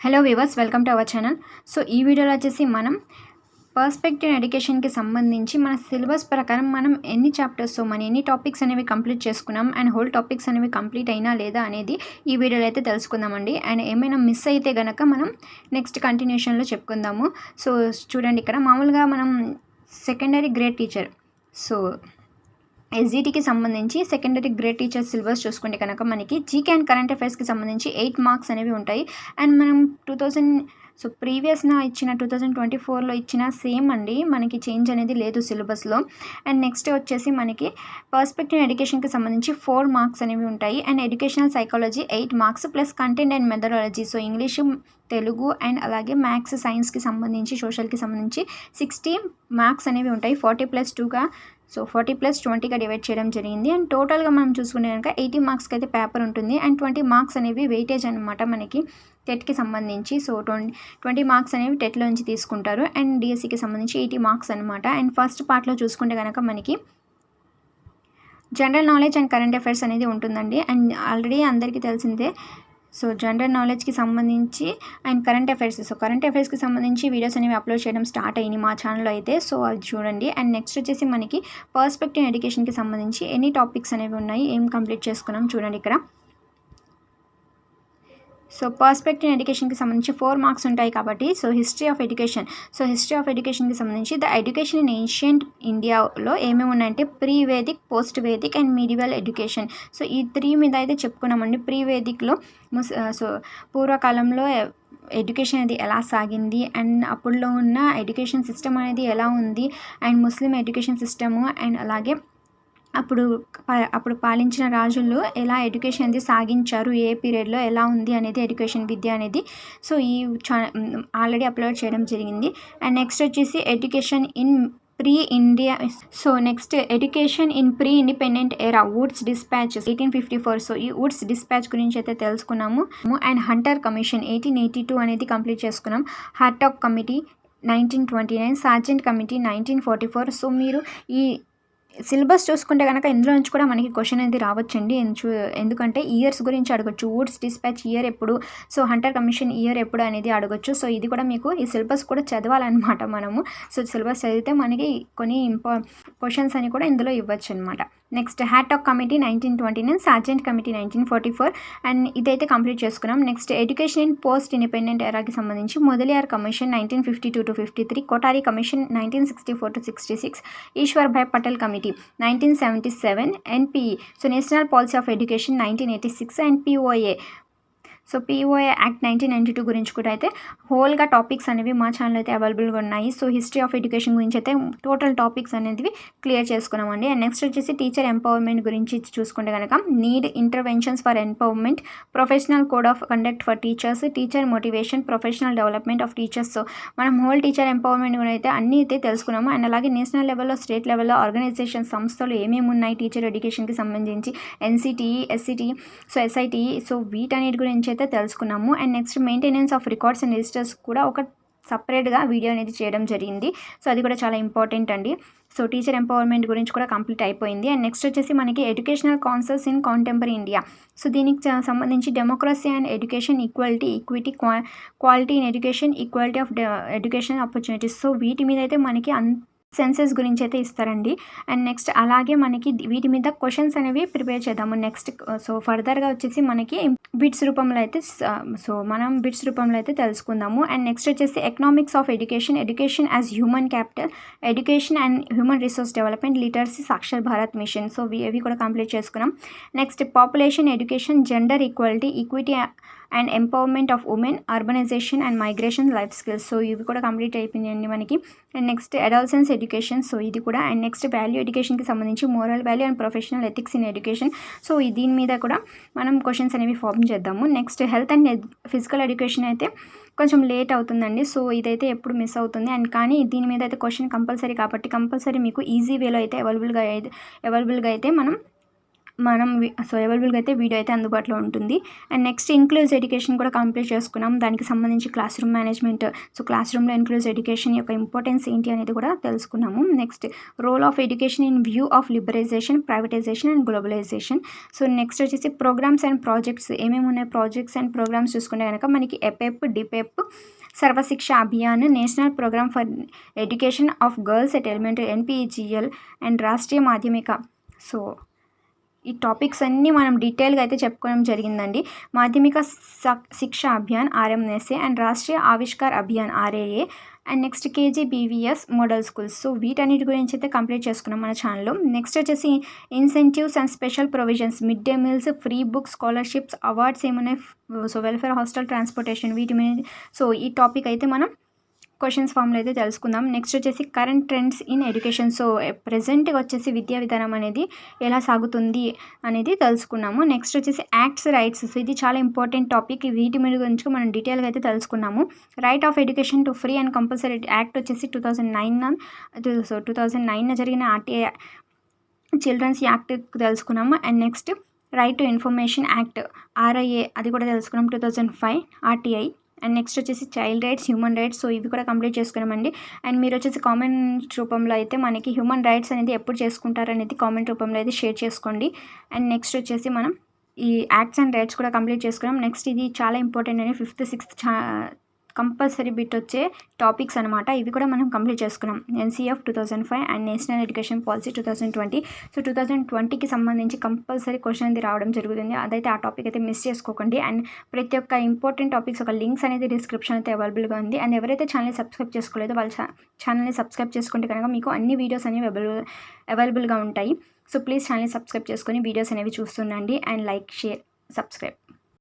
Hello weavers, welcome to our channel. So ఈ వీడియోలో వచ్చేసి మనం పర్స్పెక్టివ్ ఎడ్యుకేషన్కి సంబంధించి మన సిలబస్ ప్రకారం మనం ఎన్ని చాప్టర్స్ మన ఎన్ని టాపిక్స్ అనేవి కంప్లీట్ చేసుకున్నాం అండ్ హోల్ టాపిక్స్ అనేవి కంప్లీట్ అయినా లేదా అనేది ఈ వీడియోలో అయితే తెలుసుకుందామండి. అండ్ ఏమైనా మిస్ అయితే గనక మనం నెక్స్ట్ కంటిన్యూషన్లో చెప్పుకుందాము. సో చూడండి, ఇక్కడ మామూలుగా మనం సెకండరీ గ్రేడ్ టీచర్ ఎస్జిటికి సంబంధించి సెకండరీ గ్రేడ్ టీచర్ సిలబస్ చూసుకుంటే కనుక మనకి జీకే అండ్ కరెంట్ అఫైర్స్కి సంబంధించి 8 మార్క్స్ అనేవి ఉంటాయి. అండ్ మనం ప్రీవియస్గా ఇచ్చిన 2024లో ఇచ్చిన సేమ్ అండి, మనకి చేంజ్ అనేది లేదు సిలబస్లో. అండ్ నెక్స్ట్ వచ్చేసి మనకి పర్స్పెక్టివ్ ఎడ్యుకేషన్కి సంబంధించి 4 మార్క్స్ అనేవి ఉంటాయి. And educational psychology 8 marks plus content and methodology, so English, Telugu and అలాగే మ్యాథ్స్, సైన్స్కి సంబంధించి, సోషల్కి సంబంధించి 60 మార్క్స్ అనేవి ఉంటాయి. 40+2గా 40+20గా డివైడ్ చేయడం జరిగింది. అండ్ టోటల్గా మనం చూసుకుంటే కనుక 80 మార్క్స్కి అయితే పేపర్ ఉంటుంది. అండ్ 20 మార్క్స్ అనేవి వెయిటేజ్ అనమాట మనకి టెట్కి సంబంధించి. సో 20 మార్క్స్ అనేవి టెట్లో నుంచి తీసుకుంటారు. అండ్ డిఎస్సికి సంబంధించి 80 మార్క్స్ అనమాట. అండ్ ఫస్ట్ పార్ట్లో చూసుకుంటే కనుక మనకి general knowledge and current affairs అనేది ఉంటుందండి. అండ్ ఆల్రెడీ అందరికీ తెలిసిందే. సో జనరల్ నాలెడ్జ్కి సంబంధించి అండ్ కరెంట్ అఫైర్స్కి సంబంధించి వీడియోస్ అనేవి అప్లోడ్ చేయడం స్టార్ట్ అయ్యింది మా ఛానల్లో అయితే. సో అది చూడండి. అండ్ నెక్స్ట్ వచ్చేసి మనకి పర్స్పెక్టివ్ ఎడ్యుకేషన్కి సంబంధించి ఎన్ని టాపిక్స్ అనేవి ఉన్నాయి, ఏం కంప్లీట్ చేసుకున్నాం చూడండి ఇక్కడ. సో పర్స్పెక్టివ్ ఎడ్యుకేషన్కి సంబంధించి 4 మార్క్స్ ఉంటాయి కాబట్టి హిస్టరీ ఆఫ్ ఎడ్యుకేషన్కి సంబంధించి ద ఎడ్యుకేషన్ ఇన్ ఏన్షియంట్ ఇండియాలో ఏమేమి ఉన్నాయంటే pre Vedic, post Vedic and medieval education. So ఈ 3 మీద అయితే చెప్పుకున్నామండి. ప్రీ వేదిక్లో పూర్వకాలంలో ఎడ్యుకేషన్ అనేది ఎలా సాగింది అండ్ అప్పుడులో ఉన్న ఎడ్యుకేషన్ సిస్టమ్ అనేది ఎలా ఉంది and Muslim education system and అలాగే అప్పుడు పాలించిన రాజులు ఎలా ఎడ్యుకేషన్ అనేది సాగించారు, ఏ పీరియడ్లో ఎలా ఉంది అనేది ఎడ్యుకేషన్ విద్య అనేది. సో ఈ ఆల్రెడీ అప్లోడ్ చేయడం జరిగింది. అండ్ నెక్స్ట్ వచ్చేసి ఎడ్యుకేషన్ ఇన్ ప్రీ ఇండిపెండెంట్ ఎరా, వుడ్స్ డిస్పాచ్ 1854. సో ఈ వుడ్స్ డిస్పాచ్ గురించి అయితే తెలుసుకున్నాము. అండ్ హంటర్ కమిషన్ 1882 అనేది కంప్లీట్ చేసుకున్నాం. Hartog committee 1929, Sargent committee 1944. So మీరు ఈ సిలబస్ చూసుకుంటే కనుక ఇందులో నుంచి కూడా మనకి క్వశ్చన్ అనేది రావచ్చండి. ఎందుకంటే ఇయర్స్ గురించి అడగచ్చు. వుడ్స్ డిస్పాచ్ ఇయర్ ఎప్పుడు, సో హంటర్ కమిషన్ ఇయర్ ఎప్పుడు అనేది అడగచ్చు. సో ఇది కూడా మీకు ఈ సిలబస్ కూడా చదవాలన్నమాట మనము. సో సిలబస్ చదివితే మనకి కొన్ని క్వశ్చన్స్ అని కూడా ఇందులో ఇవ్వచ్చు అనమాట. Next Hartog committee 1929, Sargent committee 1944. And ఇదైతే కంప్లీట్ చేసుకున్నాం. Next education in post independent ఎరాకి సంబంధించి Mudaliar commission 1952 to 53, Kothari commission 1964 to 66, Ishwarbhai Patel committee 1977, NPE so national policy of education 1986 and POA act 1992 గురించి కూడా అయితే హోల్గా టాపిక్స్ అనేవి మా ఛానల్ అయితే అవైలబుల్గా ఉన్నాయి. సో హిస్టరీ ఆఫ్ ఎడ్యుకేషన్ గురించి అయితే టోటల్ టాపిక్స్ అనేవి క్లియర్ చేసుకున్నామండి. అండ్ నెక్స్ట్ వచ్చేసి టీచర్ ఎంపవర్మెంట్ గురించి చూసుకుంటే కనుక need interventions for empowerment, professional code of conduct for teachers, teacher motivation, professional development of teachers. So మనం హోల్ టీచర్ ఎంపవర్మెంట్ కూడా అయితే అన్నీ అయితే తెలుసుకున్నాము. అండ్ అలాగే నేషనల్ లెవెల్లో, స్టేట్ లెవెల్లో ఆర్గనైజేషన్ సంస్థలు ఏమేమి ఉన్నాయి టీచర్ ఎడ్యుకేషన్కి సంబంధించి, ఎన్సిటిఈ, ఎస్సిటిఈ, సో ఎస్ఐటిఈ, సో వీటన్నిటి గురించి అయితే తెలుసుకున్నాము. And next maintenance of records and registers కూడా ఒక సపరేట్గా వీడియో అనేది చేయడం జరిగింది. సో అది కూడా చాలా ఇంపార్టెంట్ అండి. సో టీచర్ ఎంపవర్మెంట్ గురించి కూడా కంప్లీట్ అయిపోయింది. అండ్ నెక్స్ట్ వచ్చేసి మనకి educational councils in contemporary India. So దీనికి సంబంధించి democracy and education, equity, quality in education, equality of education opportunities. So వీటి మీద అయితే మనకి సెన్సెస్ గురించి అయితే ఇస్తారండి. అండ్ నెక్స్ట్ అలాగే మనకి వీటి మీద క్వశ్చన్స్ అనేవి ప్రిపేర్ చేద్దాము నెక్స్ట్. సో ఫర్దర్గా వచ్చేసి మనకి బిట్స్ రూపంలో అయితే తెలుసుకుందాము. అండ్ నెక్స్ట్ వచ్చేసి economics of education as human capital, education and human resource development, literacy, Saakshar Bharat mission. So ఇవి కూడా కంప్లీట్ చేసుకున్నాం. Next population education, gender equity and empowerment of women, urbanisation and migration, life skills. So ఇవి కూడా complete అయిపోయిందండి మనకి. And next adolescence education, so ఇది కూడా. And next value ఎడ్యుకేషన్కి సంబంధించి moral value and professional ethics in education. So దీని మీద కూడా మనం క్వశ్చన్స్ అనేవి ఫార్మ్ చేద్దాము. Next health and physical education అయితే కొంచెం లేట్ అవుతుందండి. సో ఇదైతే ఎప్పుడు మిస్ అవుతుంది. అండ్ కానీ దీని మీద అయితే క్వశ్చన్ కంపల్సరీ కాబట్టి కంపల్సరీ మీకు ఈజీ వేలో అయితే అవైలబుల్గా అయితే మనం మనం అవైలబుల్గా అయితే వీడియో అయితే అందుబాటులో ఉంటుంది. అండ్ నెక్స్ట్ ఇంక్లూజివ్ ఎడ్యుకేషన్ కూడా కంప్లీట్ చేసుకున్నాం. దానికి సంబంధించి class room management, so class రూమ్లో ఇంక్లూజివ్ ఎడ్యుకేషన్ యొక్క ఇంపార్టెన్స్ ఏంటి అనేది కూడా తెలుసుకున్నాము. Next role of education in view of liberalisation, privatisation and globalisation. So next వచ్చేసి ప్రోగ్రామ్స్ అండ్ ప్రాజెక్ట్స్ ఏమేమి ఉన్నాయి, ప్రాజెక్ట్స్ అండ్ ప్రోగ్రామ్స్ చూసుకుంటే కనుక మనకి ఎపెప్, DPEP, Sarva Shiksha Abhiyan, national programme for education of girls at elementary, NPGL and Rashtriya Madhyamika. So ఈ topics అన్నీ మనం డీటెయిల్గా అయితే చెప్పుకోవడం జరిగిందండి. Madhyamik Shiksha Abhiyan RMSA and Rashtriya Avishkar Abhiyan RAA and next KGBVs model schools. So వీటన్నిటి గురించి అయితే కంప్లీట్ చేసుకున్నాం మన ఛానల్లో. నెక్స్ట్ వచ్చేసి incentives and special provisions, mid day meals, free books, scholarships, awards ఏమున్నాయి, సో వెల్ఫేర్, హాస్టల్, ట్రాన్స్పోర్టేషన్, వీటి మీద సో ఈ టాపిక్ అయితే మనం క్వశ్చన్స్ ఫామ్లో అయితే తెలుసుకుందాం. నెక్స్ట్ వచ్చేసి current trends in education, so ప్రెజెంట్గా వచ్చేసి విద్యా విధానం అనేది ఎలా సాగుతుంది అనేది తెలుసుకున్నాము. నెక్స్ట్ వచ్చేసి యాక్ట్స్, రైట్స్, సో ఇది చాలా ఇంపార్టెంట్ టాపిక్. వీటి మీద గురించి మనం డీటెయిల్గా అయితే తెలుసుకున్నాము. Right of education to free and compulsory act వచ్చేసి 2009 జరిగిన ఆర్టీఐ చిల్డ్రన్స్ యాక్ట్ తెలుసుకున్నాము. And next right to information act RIA అది కూడా తెలుసుకున్నాం 2005 ఆర్టీఐ. అండ్ నెక్స్ట్ వచ్చేసి child rights, human rights, so ఇవి కూడా కంప్లీట్ చేసుకున్నామండి. అండ్ మీరు వచ్చేసి కామెంట్ రూపంలో అయితే మనకి హ్యూమన్ రైట్స్ అనేది ఎప్పుడు చేసుకుంటారు అనేది కామెంట్ రూపంలో అయితే షేర్ చేసుకోండి. అండ్ నెక్స్ట్ వచ్చేసి మనం ఈ యాక్ట్స్ అండ్ రైట్స్ కూడా కంప్లీట్ చేసుకున్నాం. నెక్స్ట్ ఇది చాలా ఇంపార్టెంట్ అని 5th 6th కంపల్సరీ బిట్ వచ్చే టాపిక్స్ అనమాట. ఇవి కూడా మనం కంప్లీట్ చేసుకున్నాం. NCF 2005 and national education policy 2020. So 2020కి సంబంధించి కంపల్సరీ క్వశ్చన్ అనేది రావడం జరుగుతుంది. అదైతే ఆ టాపిక్ అయితే మిస్ చేసుకోకండి. అండ్ ప్రతి ఒక్క ఇంపార్టెంట్ టాపిక్స్ ఒక లింక్స్ అనేది డిస్క్రిప్షన్ అయితే అవైలబుల్గా ఉంది. అండ్ ఎవరైతే ఛానల్ని సబ్స్క్రైబ్ చేసుకోలేదో వాళ్ళ ఛానల్ని సబ్స్క్రైబ్ చేసుకుంటే కనుక మీకు అన్ని వీడియోస్ అనేవి అవైలబుల్గా ఉంటాయి. సో ప్లీజ్ ఛానల్ని సబ్స్క్రైబ్ చేసుకొని వీడియోస్ అనేవి చూస్తుండండి. And like, share, subscribe.